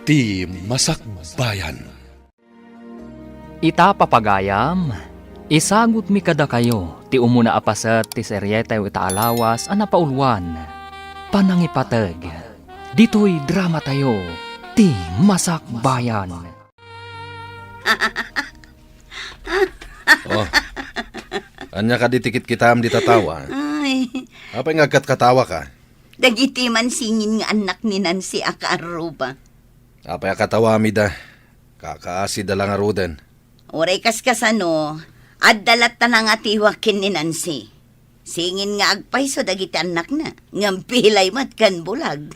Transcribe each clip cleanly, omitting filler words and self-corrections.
Ti Masakbayan. Ita papagayam, isagot mi kada kayo, ti umuna apasat ti seryete ita alawas ana paulwan. Panangipatag, dito'y drama tayo, ti Masakbayan. Oh, anya ka ditikit kitam di tatawa. Ay, Apay nga katawa ka? dagiti man singin nga anak ni Nancy Akaruba. Apay katawa mi da. Kakaasi da lang arudan. Oray kaskasano, at dalat ta na nga tiwakin ni Nancy. Singin nga agpay so dagiti anak na, ngampilay mat kan bulag.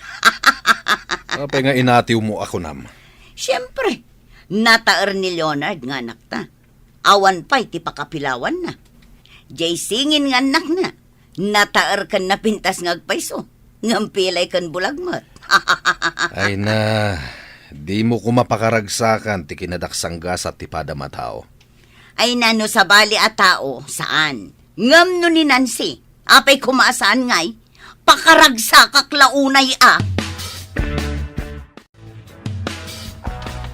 Apay nga inatiw mo ako nam. Siyempre, nataer ni Leonard nga anak ta. Awan pa'y ti pakapilawan na. Jay singin nga anak na, nataer kan napintas nga agpay so, ngampilay kan bulag mat. Ay na, di mo ko mapakaragsakan ti kinadaksanggas at ti padamatao. Ay nano sa bali a tao, saan? Ngam no ni Nancy, apay kumasaan ngay, pakaragsa kaklaunay a.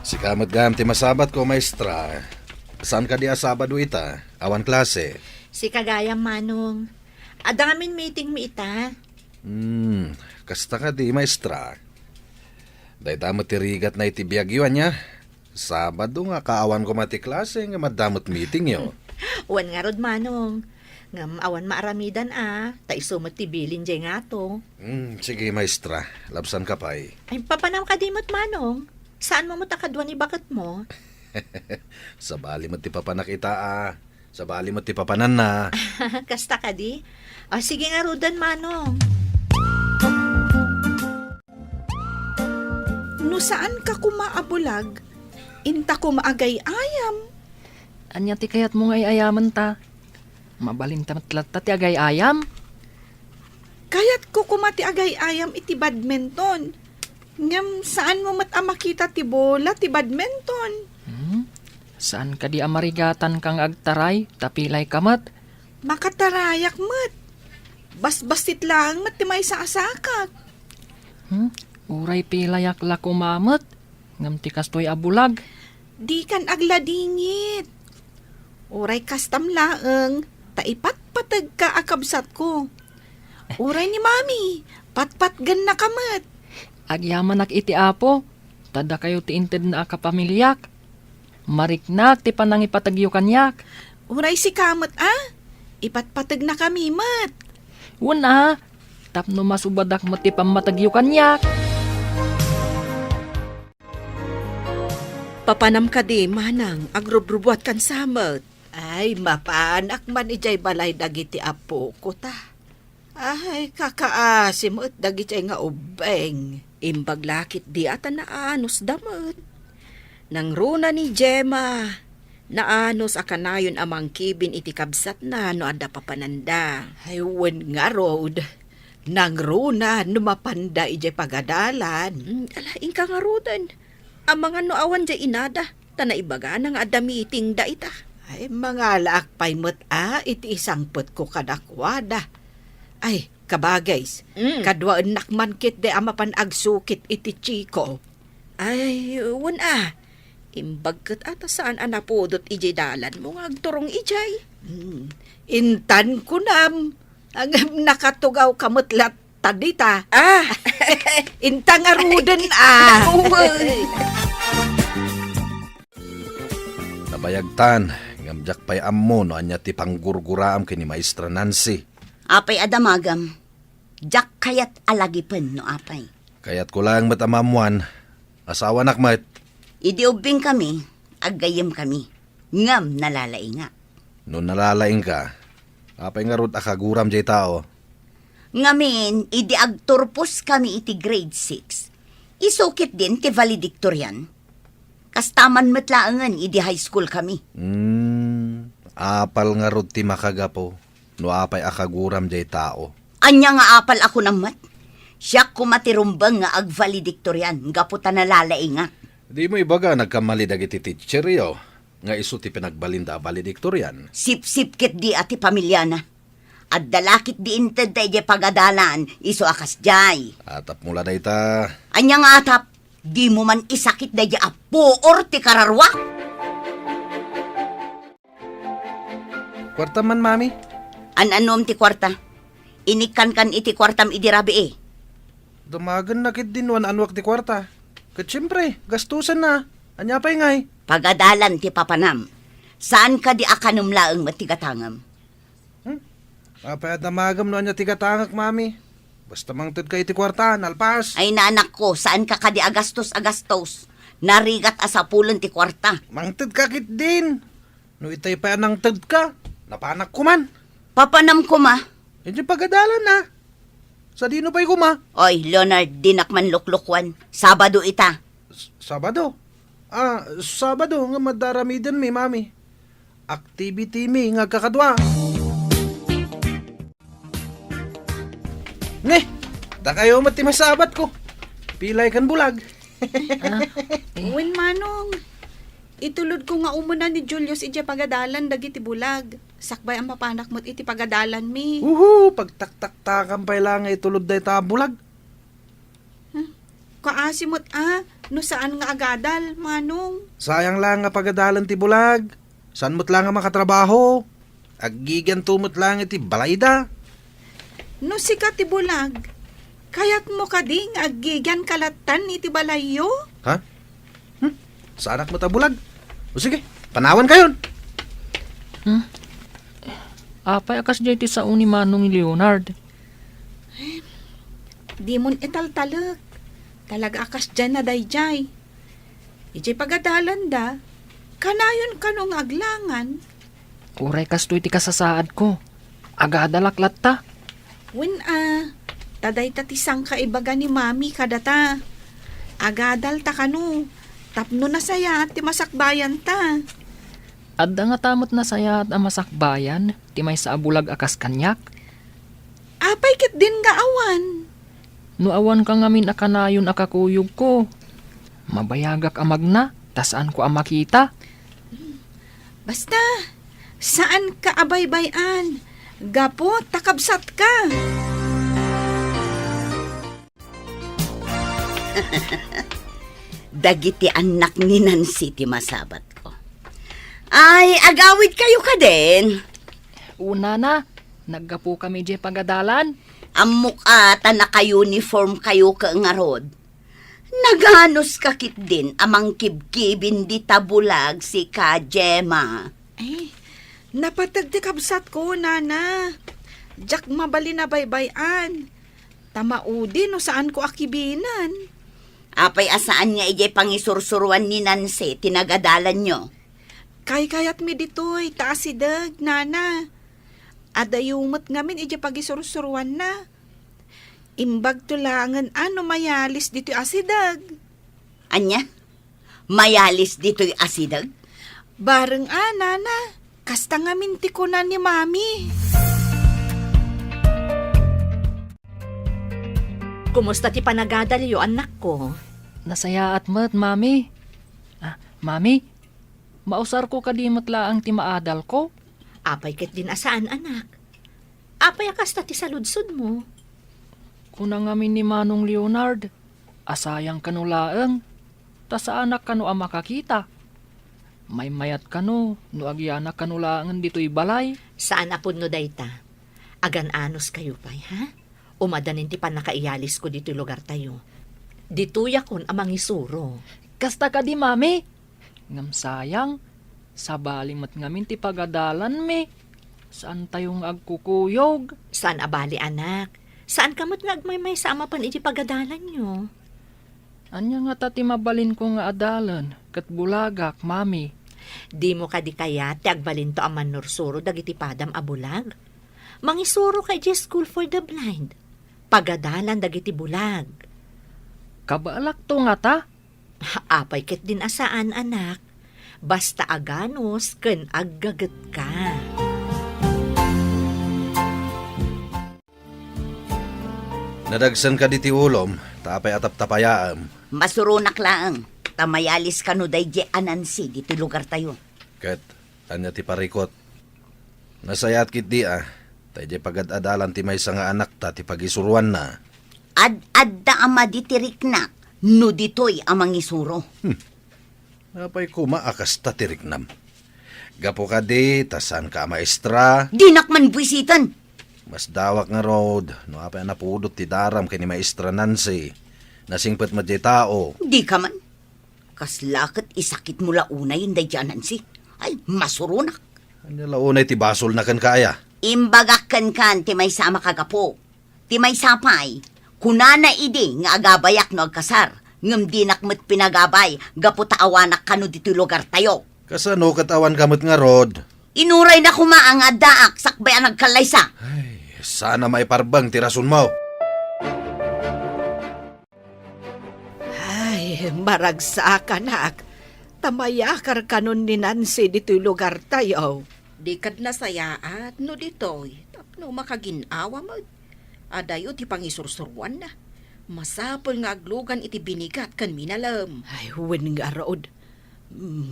Si kamot gam ti masabat ko, maestra. Saan ka di asabado ita? Awan klase. Si Kagayang Manong. Adamin meeting mi ita. Kasta ka di, maestra. Day damot tirigat na itibiyagyan niya. Sabado nga kaawan ko mati klase nga madamot meeting yo. Uwan nga rod Manong. Ngam awan maaramidan ta isumot ti bilin jay nga to. Sige, maestra. Labsan ka pa'y. Ay papanam ka dimot Manong. Saan mo matakadwa ni bakit mo? Sa bali mo ti papanakita Sa bali mo ti papanan na. Kasta ka di? Sige nga rodan Manong. No saan ka kumaabulag? Inta ko maagay-ayam. Anya ti kayat mo ngay ayaman ta. Mabaling tamatlat ta ti agay ayam. Kayat ko kumati agay-ayam iti badminton. Ngam saan mo makita ti bola ti badminton? Saan ka di amarigatan kang agtaray, tapilay kamat? Makatarayak mat. Bas-basit lang mat ti may saasakak. Uray pilayak la kumamat, ngam ti kastoy abulag. Di kan agladingit. Uray kastam laeng, taipatpatag ka akabsat ko. Uray ni mami, patpatgan na kamat. Agyaman nak iti apo, tada kayo ti inted na akapamilyak. Mariknak ti panangipatagyo kanyak. Uray si kamat ipatpatag na kami mat. Una, tapno masubadak mo ti pamatagyo kanyak. Papanam ka di, manang, agrubrubuat kan samet. Ay, mapaanak man ijay balay dagiti apo ko ta. Ay, kakaasim at dagiti nga ubeng. Imbag lakit di ata naanos damet. Nang runa ni Gemma, naanos akanayon amang kibin iti kabsat na no ada papananda. Ay, wen nga road. Nang runa, numapanda ijay pagadalan. Alaing ka nga rodan. Ang mga noawan jay inada, tanaibaga nang ada meeting da ita. Ay, mga laakpay mo't iti isang put ko kadakwada. Ay, kabagays, kadwaan nakman kit de amapan agsukit iti chiko. Ay, wan imbag kat ata saan anapodot ijay dalan mo nga agturong ijay. Intan ko nam, ang nakatugaw kamutlat tadita. Intang aruden Nabayagtan, ngamjak pa'y ammo no anya ti panggurguraam kini Maestra Nancy. Apay adamagam, jak kayat alagipen no apay. Kaya't ko lang matamamuan, asawa nakmat. Idi ubing kami, aggayem kami, ngam nalalainga. No nalalaing ka, apay nga rod akaguram jay tao. Ngamin, idi agturpos kami iti grade 6. Isukit din ti valedictorian. Kastaman matlaangan idi high school kami. Apal nga rod ti makagapo, no apay akaguram jay tao. Anya nga apal ako namat. Siya kumatirumbang nga ag-valedictorian, gaputa nalalainga. Di mo ibaga nagkamali dagiti teacher yo, nga iso ti pinagbalinda valedictorian. Sip-sip kit di ati pamilya na. At dalakit di inted da ije pagadalan, iso akas jay. Atap mula da ita. Anya nga atap, Di mo man isakit da apo or ti kararwa. Kwarta man, mami. An-anom ti kwarta. Inikan kan iti kwartam idirabi eh. Dumagan na kit din wan anwak ti kwarta. Kat siyempre, gastusan na. Anya pa'y ngay. Pagadalan ti papanam. Saan ka di akanum laeng matigatangam? Apay at namagam no anya tigatangak, mami. Basta mangtod ka iti kwarta, nalpas. Ay naanak ko, saan ka kadi agastos? Narigat asapulan ti kwarta. Mangtod ka kit din. No itay pa nang tad ka. Napanak ko man. Papanam ko ma. Hindi pagadalan na. Sa dino pa'y kuma. Oy, Leonard, dinak man luklukwan. Sabado ita. Sabado. Sabado nga madaramidan mi, mami. Activity mi nga kakadwa. Ne, da kayo mati masabat ko. Pilay kan bulag. Wen manong, itulod ko nga umuna ni Julius iti pagadalan dagiti bulag. Sakbay ang mapanak mo't iti pagadalan mi. Pagtaktak-takam pa lang itulod day ta bulag. Kaasimot no saan nga agadal, manong. Sayang lang nga pagadalan ti bulag. San mo't lang nga makatrabaho. Agigan tumot lang iti balayda. No sikat ti bulag, kayat mo ka di nga agigyan kalatan iti balayo? Ha? Sa anak mo ta bulag? O sige, panawan kayon. Apay akas jay ti sa uni manong ni Leonard. Di mon italtalag. Talaga akas dyan na dayjay. Ijay pagadalan da, kanayon kanong aglangan. Uray kas to iti kasasaad ko. Agadalaklat ta. Wen taday tatisang kaibaga ni mami kadata. Agadal ta kanu, tapno na saya ti masakbayan ta. Adda nga tamot na saya at amasakbayan, ti may sa abulag akas kanyak. Apay kit din nga awan. No awan ka ngamin akanayon akakuyog ko. Mabayagak amag na, tasaan ko ang makita. Basta, saan ka abaybayan? Gapo, takabsat ka. Dagiti anak ni Nancy ti masabat ko. Ay, agawid kayo ka din. Una na, naggapo kami di pagadalan. Amok ata naka-uniform kayo ka nga rod. Naganos kakit din amang kibkibin di tabulag si ka Gemma. Ay, napatagtikabsat ko, nana. Jak mabali na baybayan. Tamaudi no saan ko akibinan. Apay asaan nga ijay pangisursuruan ni Nancy tinagadalan nyo. Kayat mi ditoy, taasidag, nana. Adayumot ngamin ijay pagisursuruan na. Imbag tulangan ano mayalis dito'y asidag. Anya? Mayalis dito'y asidag? Bareng nana. Kasta nga minti ko na ni mami. Kumusta ti panagadalyo, anak ko? Nasaya at mat, mami. Mami, mausar ko kadimot laang ti maadal ko. Apay ket din asaan, anak? Apay akas ti saludsod mo? Kunang amin ni Manong Leonard, asayang kanulaang, ta sa anak kanu ang makakita. May mayat kanu, no agyanak kanulaangan dito'y balay. Saan apod no dayta? Agan-anos kayo pay, ha? Umadanin ti panakaiyalis ko dito'y lugar tayo. Dituya kon amang isuro. Kasta ka di, mami. Ngam sayang, sa balimot ngamin ti pagadalan mi. Saan tayong agkukuyog? Saan abali, anak? Saan kamot nga agmay sa amapan iti pagadalan nyo? Anya nga tati mabalin ko nga adalan, kat bulagak, mami. Di mo ka di kaya ti agbalin to aman nursuro dagiti padam abulag? Mangisuro kay J School for the Blind. Pagadalan dagiti bulag. Kabalak to nga ta? Apay ket din asaan, anak. Basta aganos ken aggaget ka. Nadagsan ka diti ulom, tapay atap-tapayaam. Masurunak laang. Tamayalis kanu dayjay Anansi dito lugar tayo. Kat, anya ti parikot. Nasayat kit di tayo pagad-adalan ti may nga anak ta ti pagisuruan na. Ad-adda ama ditiriknak. no ditoy amang isuro. Napay kuma akas tatiriknam. Gapo ka di, tasan ka maestra. Dinak man buwisitan. Mas dawak nga road, no apay napudot ti daram kay ni maestra Nancy. Nasingpet mo di tao. Di ka man. Kaslakit isakit mo launay yung dayjanan si. Ay, masurunak. Anya launay ti basol na kan kaya. Imbagakan kan ti may sama kagapo. Ti may sapay. Kunana idi nga agabayak no agkasar. Ngam dinak mo't pinagabay. Gapo taawanak kano dito lugar tayo. Kasano katawan kamot nga rod. Inuray na kumaang adaak sakbay ang nagkalaysa. Ay, sana may parbang tirasun mo. Ay, maragsa anak. Tamayakar kanon ni Nancy dito'y lugar tayo. Di kad nasayaat no ditoy. Tapno makaginawa mo. Adayo ti pangisursurwan na. Masapol nga aglugan iti binigat kan minalam. Ay, huwin nga rood.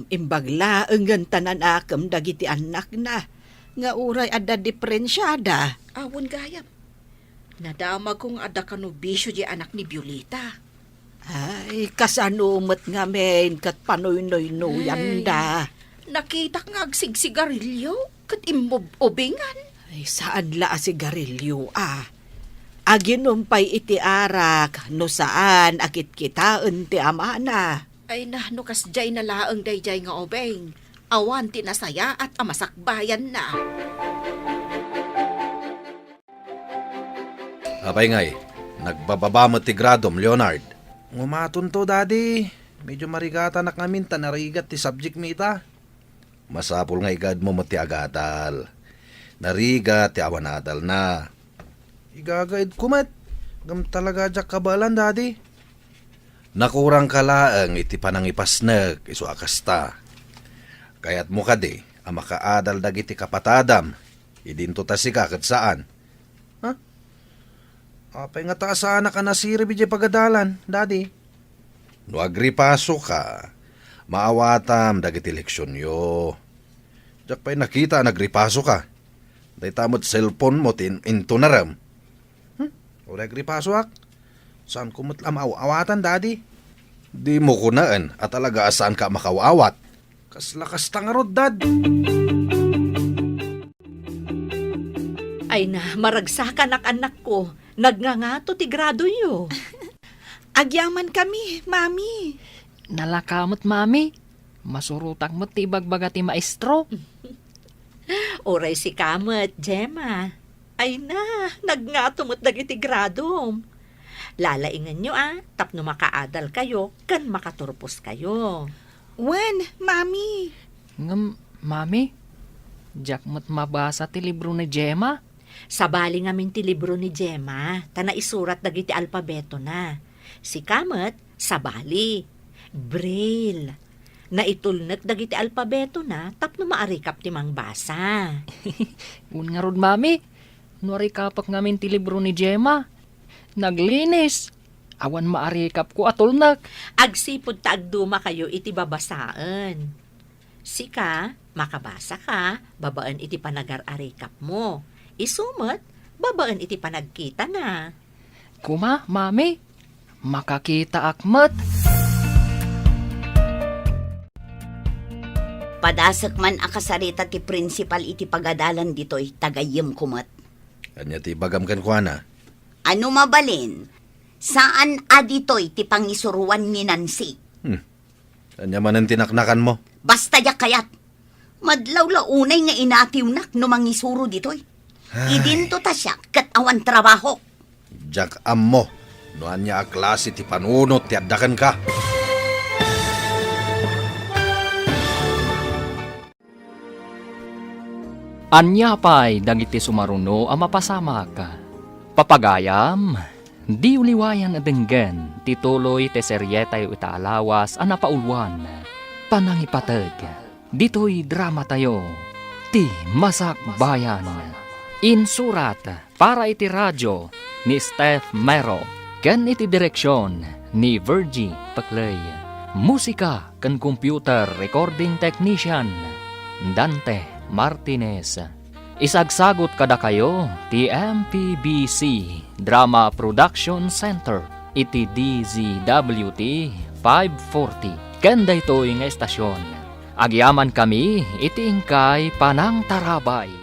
Imbagla ang tanan akam dagiti anak na. Nga uray ada diferensyada. Awon gayam. Nadama kong ada kanubisyo di anak ni Violeta. Ay, kasanumot nga men kat panoy-noy-noyan da. Nakita nga agsigsigarilyo kat imobobingan. Ay, saan la sigarilyo Aginumpay iti arak, no saan akit kitaan ti amana. Ay no kas jay na laang dayjay nga obeng. Awan ti nasaya at amasakbayan na. Apay ngay, nagbababamot ti gradom, Leonard. Ngumaton to, daddy. Medyo marigata na kami tanarigat ti subject mita. Masapul nga igad mo ti agatal. Narigat ti awanadal na. Igagaid kumat. Gam talaga jak kabalan, daddy. Nakurang kalaang iti panangipasnag iso akasta. Kaya't mo kadi, ang makaadal dagiti kapatadam. Idinto ta si kakat saan. Ha? Apay nga taasaan ka na siri bidya pagadalan, daddy. No agripaso ka, maawatam dagiti leksyon yo. Diyak pa'y nakita nagripaso ka. Day tamot cellphone mo into naram. O agripaso ak? Saan kumutlam awatan, daddy? Di mo kunaan at talaga saan ka makawawat. Kaslakas tangarod, dad. Ay na, maragsakan anak ko. Nagngangato ti grado yo. Agyaman kami, mami. Nalakamot, mami. Masurutang mo ti bagbaga ti maestro. Oray si Kamot, Gemma. Ay na, nagngato mo't dagiti gradom. Lalaingan nyo tapno makaadal kayo, kan makaturpos kayo. Wen, mami. Ngam, mami, jak mo't mabasa ti libro ni Gemma. Sabali ngamin ti libro ni Gemma, tana isurat dagiti alpabeto na. Si Kamot, sabali. Braille. Na itulnek dagiti alpabeto na, tapno maarikap ti mangbasa. Un nga rod, mami. Nuari kapak ngamin ti libro ni Gemma. Naglinis. Awan maarikap ko atulnak. Agsipod ta agduma kayo iti babasaan. Sika, makabasa ka, babaan iti panagar-arikap mo. Isumot, babaan iti panagkita na. Kuma, mami. Makakita akmat. Padasak man akasarita ti principal iti pagadalan dito'y tagayem kumat. Kanya ti bagam kan kuana. Ano mabalin? Saan adito'y ti pangisuruan ni Nancy? Kanya man ang tinaknakan mo. Basta yak kayat. Madlaw-launay nga inatiwnak no mangisuro dito'y. Idinto ta siya kat awan trabaho. Jak am mo. Noan niya a klase ti panunot ti addakan ka. Anya pa'y dagiti sumaruno ang mapasamak. Papagayam, di uliwayan adenggen, tituloy te seryetay itaalawas ang napaulwan. Panangipatag, dito'y drama tayo, ti Masak Bayan. Insurat para iti radyo ni Steph Mero, ken iti direksyon ni Virgie Paclay. Musika ken computer recording technician, Dante Martinez. Isagsagot kada kayo ti MPBC Drama Production Center iti DZWT 540. Kanda ito'y nga estasyon. Agyaman kami iti ingkay Panang Tarabay.